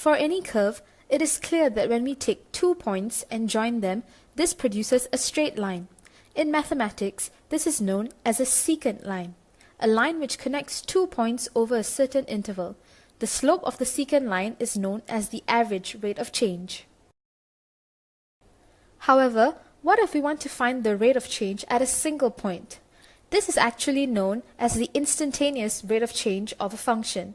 For any curve, it is clear that when we take 2 points and join them, this produces a straight line. In mathematics, this is known as a secant line, a line which connects 2 points over a certain interval. The slope of the secant line is known as the average rate of change. However, what if we want to find the rate of change at a single point? This is actually known as the instantaneous rate of change of a function.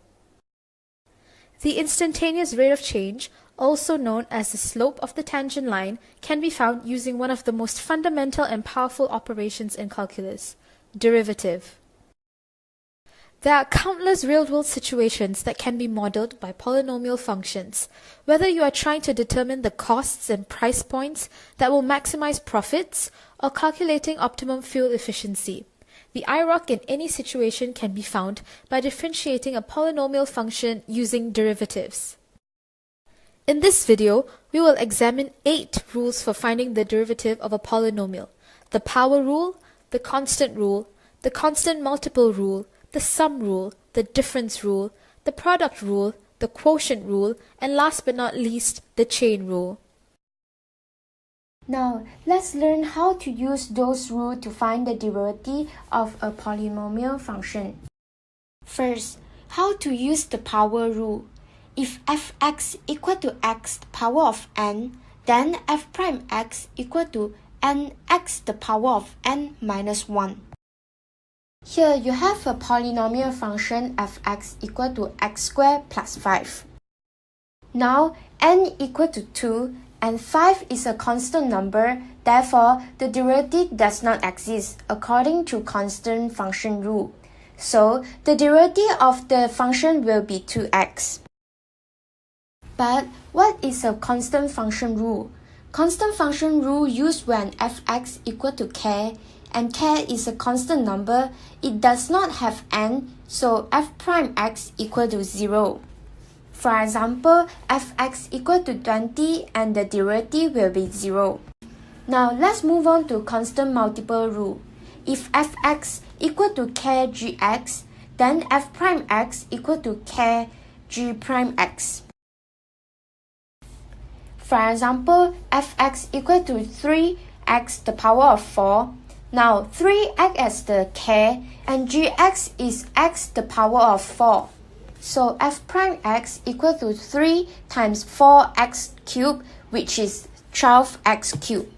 The instantaneous rate of change, also known as the slope of the tangent line, can be found using one of the most fundamental and powerful operations in calculus, derivative. There are countless real-world situations that can be modeled by polynomial functions. Whether you are trying to determine the costs and price points that will maximize profits or calculating optimum fuel efficiency, the IROC in any situation can be found by differentiating a polynomial function using derivatives. In this video, we will examine 8 rules for finding the derivative of a polynomial: the power rule, the constant rule, the constant multiple rule, the sum rule, the difference rule, the product rule, the quotient rule, and last but not least, the chain rule. Now, let's learn how to use those rules to find the derivative of a polynomial function. First, how to use the power rule. If f(x) equal to x the power of n, then f prime x equal to nx the power of n minus 1. Here you have a polynomial function f(x) equal to x squared plus 5. Now, n equal to 2 and 5 is a constant number, therefore the derivative does not exist according to constant function rule. So the derivative of the function will be 2x. But what is a constant function rule? Constant function rule used when f(x) equal to k, and k is a constant number. It does not have n, so f prime x equal to 0. For example, f(x) equal to 20 and the derivative will be 0. Now let's move on to constant multiple rule. If f(x) equal to k gx, then f prime x equal to k g prime x. For example, f(x) equal to 3x the power of 4. Now 3 acts as the k and gx is x the power of 4. So f prime x equal to 3 times 4x cubed, which is 12x cubed.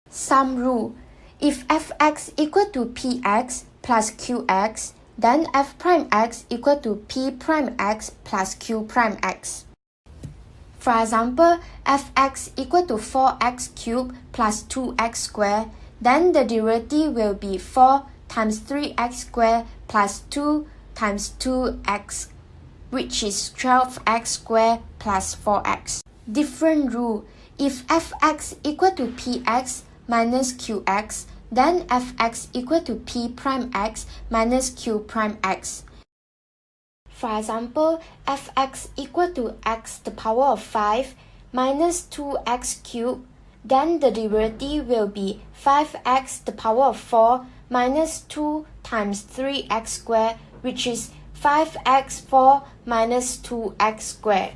Sum rule. If f(x) equal to px plus qx, then f prime x equal to p prime x plus q prime x. For example, f(x) equal to 4x cubed plus 2x squared, then the derivative will be 4 times 3x squared plus 2 times 2x, which is 12x squared plus 4x. Different rule. If f(x) equal to px minus qx, then f(x) equal to p prime x minus q prime x. For example, f(x) equal to x the power of 5 minus 2x cubed, then the derivative will be 5x the power of 4 minus 2 times 3x squared, which is 5x4 minus 2x squared.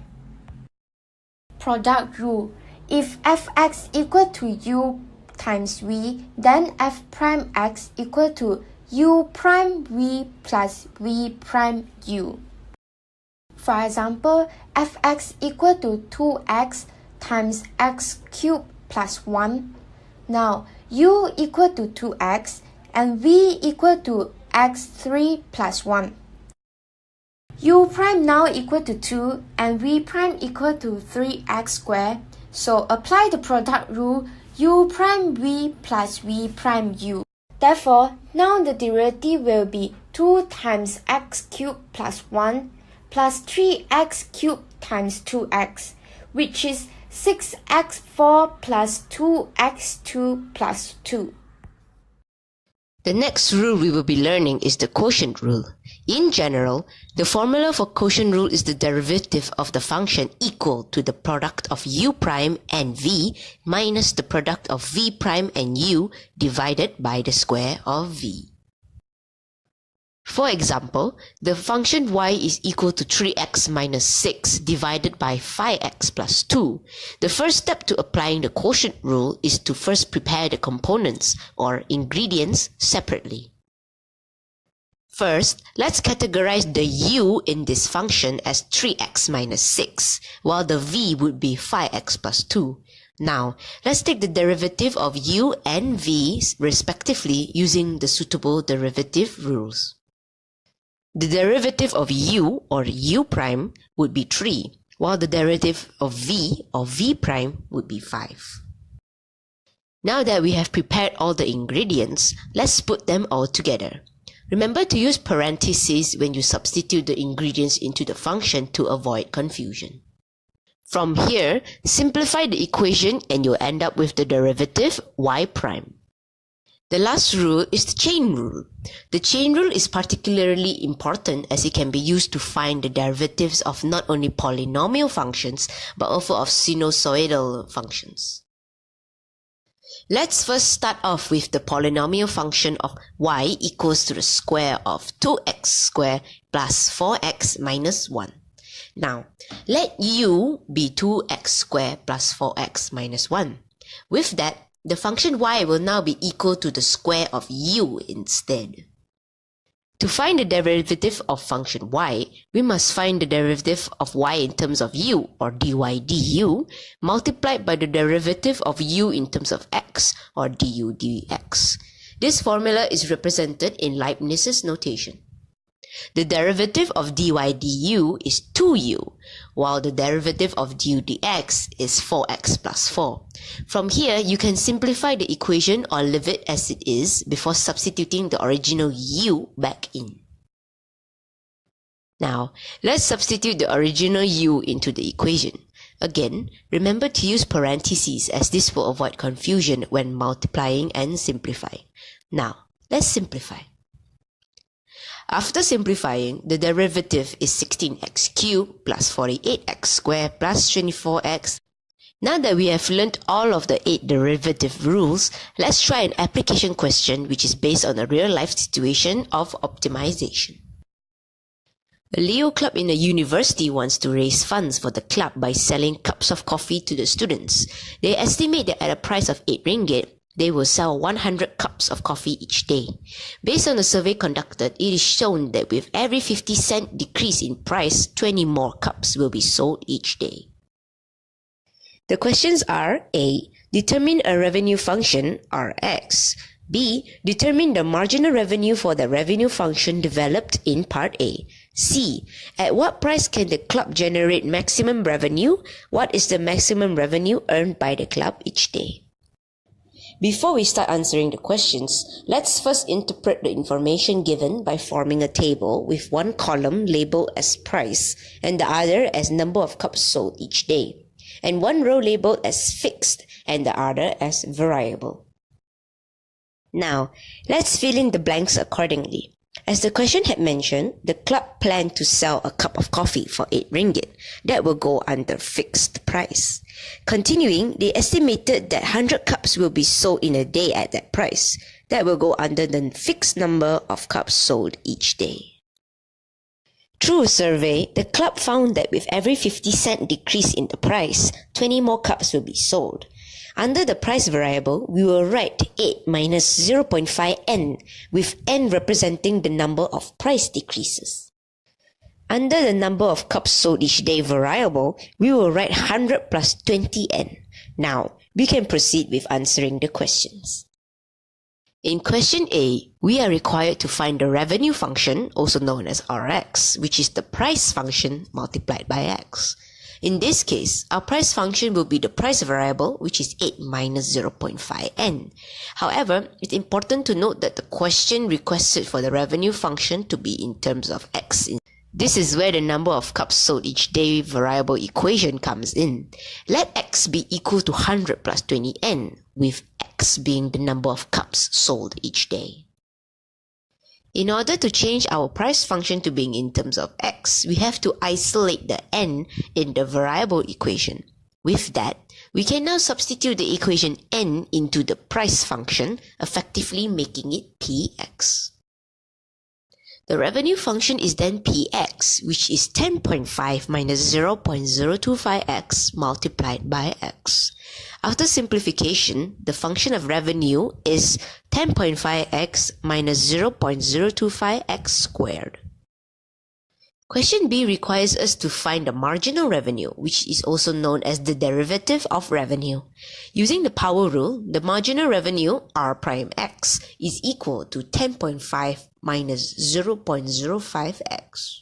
Product rule. If f(x) equal to u times v, then f prime x equal to u prime v plus v prime u. For example, f(x) equal to 2x times x cubed plus 1. Now, u equal to 2x and v equal to x3 plus 1. U prime now equal to 2 and v prime equal to 3x squared. So apply the product rule u prime v plus v prime u. Therefore, now the derivative will be 2 times x cubed plus 1 plus 3x cubed times 2x, which is 6x4 plus 2x2 plus 2. The next rule we will be learning is the quotient rule. In general, the formula for quotient rule is the derivative of the function equal to the product of u prime and v minus the product of v prime and u divided by the square of v. For example, the function y is equal to 3x minus 6 divided by 5x plus 2. The first step to applying the quotient rule is to first prepare the components or ingredients separately. First, let's categorize the u in this function as 3x minus 6, while the v would be 5x plus 2. Now, let's take the derivative of u and v respectively using the suitable derivative rules. The derivative of u or u prime would be 3, while the derivative of v or v prime would be 5. Now that we have prepared all the ingredients, let's put them all together. Remember to use parentheses when you substitute the ingredients into the function to avoid confusion. From here, simplify the equation and you'll end up with the derivative y prime. The last rule is the chain rule. The chain rule is particularly important as it can be used to find the derivatives of not only polynomial functions but also of sinusoidal functions. Let's first start off with the polynomial function of y equals to the square of 2x squared plus 4x minus 1. Now, let u be 2x squared plus 4x minus 1. With that, the function y will now be equal to the square of u instead. To find the derivative of function y, we must find the derivative of y in terms of u, or dy du, multiplied by the derivative of u in terms of x, or du dx. This formula is represented in Leibniz's notation. The derivative of dy du is 2u, while the derivative of du dx is 4x plus 4. From here, you can simplify the equation or leave it as it is before substituting the original u back in. Now, let's substitute the original u into the equation. Again, remember to use parentheses as this will avoid confusion when multiplying and simplifying. Now, let's simplify. After simplifying, the derivative is 16x cubed plus 48x squared plus 24x. Now that we have learned all of the 8 derivative rules, let's try an application question which is based on a real-life situation of optimization. A Leo club in a university wants to raise funds for the club by selling cups of coffee to the students. They estimate that at a price of 8 ringgit, they will sell 100 cups of coffee each day. Based on the survey conducted, it is shown that with every 50-cent decrease in price, 20 more cups will be sold each day. The questions are A. Determine a revenue function, Rx. B. Determine the marginal revenue for the revenue function developed in Part A. C. At what price can the club generate maximum revenue? What is the maximum revenue earned by the club each day? Before we start answering the questions, let's first interpret the information given by forming a table with one column labeled as price and the other as number of cups sold each day, and one row labeled as fixed and the other as variable. Now, let's fill in the blanks accordingly. As the question had mentioned, the club planned to sell a cup of coffee for 8 ringgit. That will go under fixed price. Continuing, they estimated that 100 cups will be sold in a day at that price. That will go under the fixed number of cups sold each day. Through a survey, the club found that with every 50-cent decrease in the price, 20 more cups will be sold. Under the price variable, we will write 8 minus 0.5n, with n representing the number of price decreases. Under the number of cups sold each day variable, we will write 100 plus 20n. Now, we can proceed with answering the questions. In question A, we are required to find the revenue function, also known as Rx, which is the price function multiplied by x. In this case, our price function will be the price variable, which is 8 minus 0.5n. However, it's important to note that the question requested for the revenue function to be in terms of x. This is where the number of cups sold each day variable equation comes in. Let x be equal to 100 plus 20n, with x being the number of cups sold each day. In order to change our price function to being in terms of x, we have to isolate the n in the variable equation. With that, we can now substitute the equation n into the price function, effectively making it px. The revenue function is then px, which is 10.5 minus 0.025x multiplied by x. After simplification, the function of revenue is 10.5x minus 0.025x squared. Question B requires us to find the marginal revenue, which is also known as the derivative of revenue. Using the power rule, the marginal revenue, R prime x, is equal to 10.5 minus 0.05x.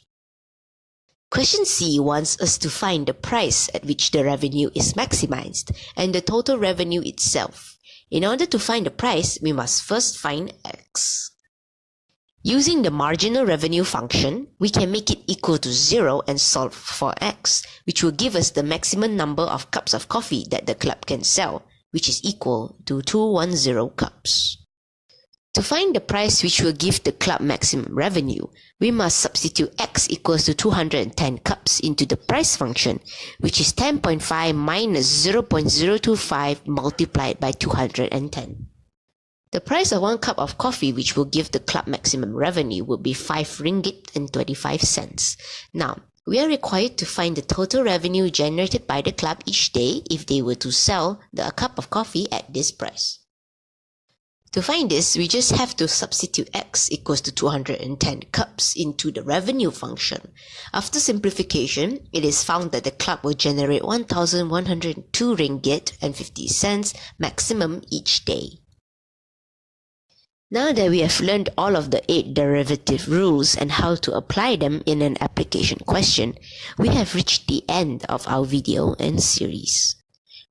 Question C wants us to find the price at which the revenue is maximized and the total revenue itself. In order to find the price, we must first find x. Using the marginal revenue function, we can make it equal to 0 and solve for x, which will give us the maximum number of cups of coffee that the club can sell, which is equal to 210 cups. To find the price which will give the club maximum revenue, we must substitute x equals to 210 cups into the price function, which is 10.5 minus 0.025 multiplied by 210. The price of 1 cup of coffee which will give the club maximum revenue would be 5 ringgit and 25 cents. Now, we are required to find the total revenue generated by the club each day if they were to sell a cup of coffee at this price. To find this, we just have to substitute x equals to 210 cups into the revenue function. After simplification, it is found that the club will generate 1,102 ringgit and 50 cents maximum each day. Now that we have learned all of the 8 derivative rules and how to apply them in an application question, we have reached the end of our video and series.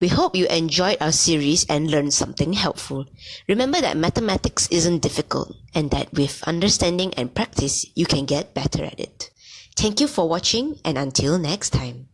We hope you enjoyed our series and learned something helpful. Remember that mathematics isn't difficult and that with understanding and practice, you can get better at it. Thank you for watching and until next time.